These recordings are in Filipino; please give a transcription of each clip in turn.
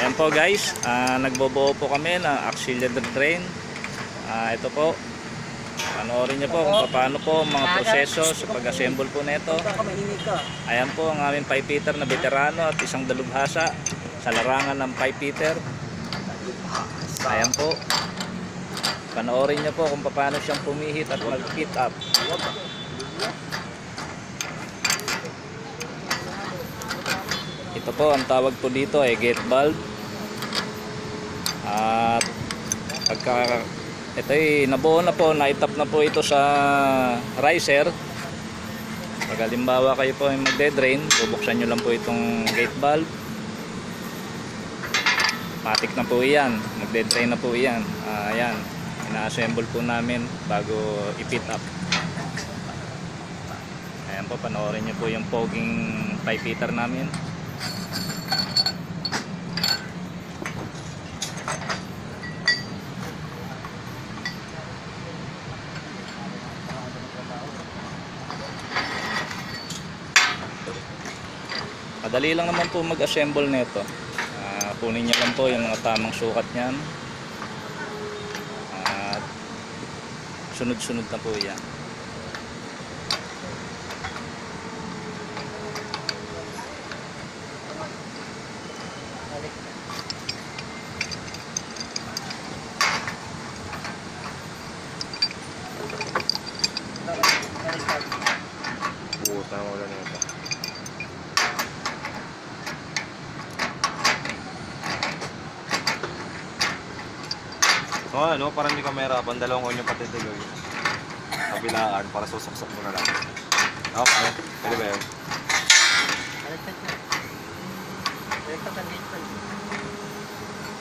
Ayan po guys, nagbobuo po kami ng auxiliary train. Ito po, panoorin nyo po kung paano po ang mga proseso sa pag-assemble po nito. Ayan po ang aming pipe fitter na veterano at isang dalubhasa sa larangan ng pipe fitter. Ayan po, panoorin nyo po kung paano siyang pumihit at mag-heat up. Ito po, ang tawag po dito ay gate valve. At pagka ito ay nabuo na po, na-tap na po ito sa riser. Pag halimbawa kayo po ay magde-drain, bubuksan nyo lang po itong gate valve. Matik na po iyan, magde-drain na po iyan. Ayan, ina-assemble po namin bago i-fit up. Ayan po, panoorin nyo po yung poging pipe fitter namin. Madali lang naman po mag-assemble nito. Kunin niyo lang po yung mga tamang sukat niyan. At sunod-sunod na po yan. Buusan ko lang ito. So ano, para hindi ka mahirapan, dalawang ko yung patitigoy. Kabilaan, para susuksak mo na lang. Okay, pwede ba yun?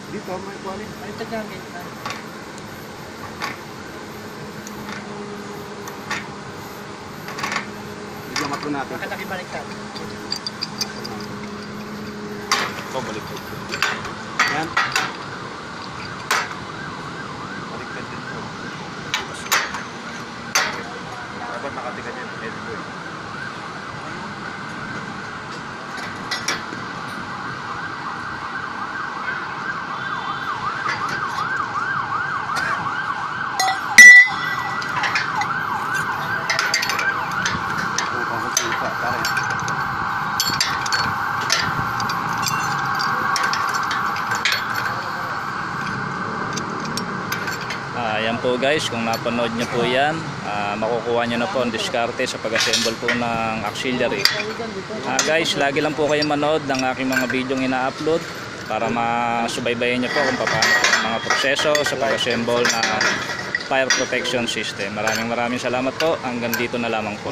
Dito, may kuwalit. Bigyan mo natin. Nakakibaliktad. Ito, balik po. Yan. Baliktad din po. Dapat nakatigan yan. Edit ko eh. Ayan po guys, kung napanood nyo po yan, makukuha nyo na po ang diskarte sa pag-assemble po ng auxiliary. Guys, lagi lang po kayo manood ng aking mga video ina-upload para masubaybayan nyo po kung paano po ang mga proseso sa pag-assemble ng fire protection system. Maraming salamat po. Hanggang dito na lamang po.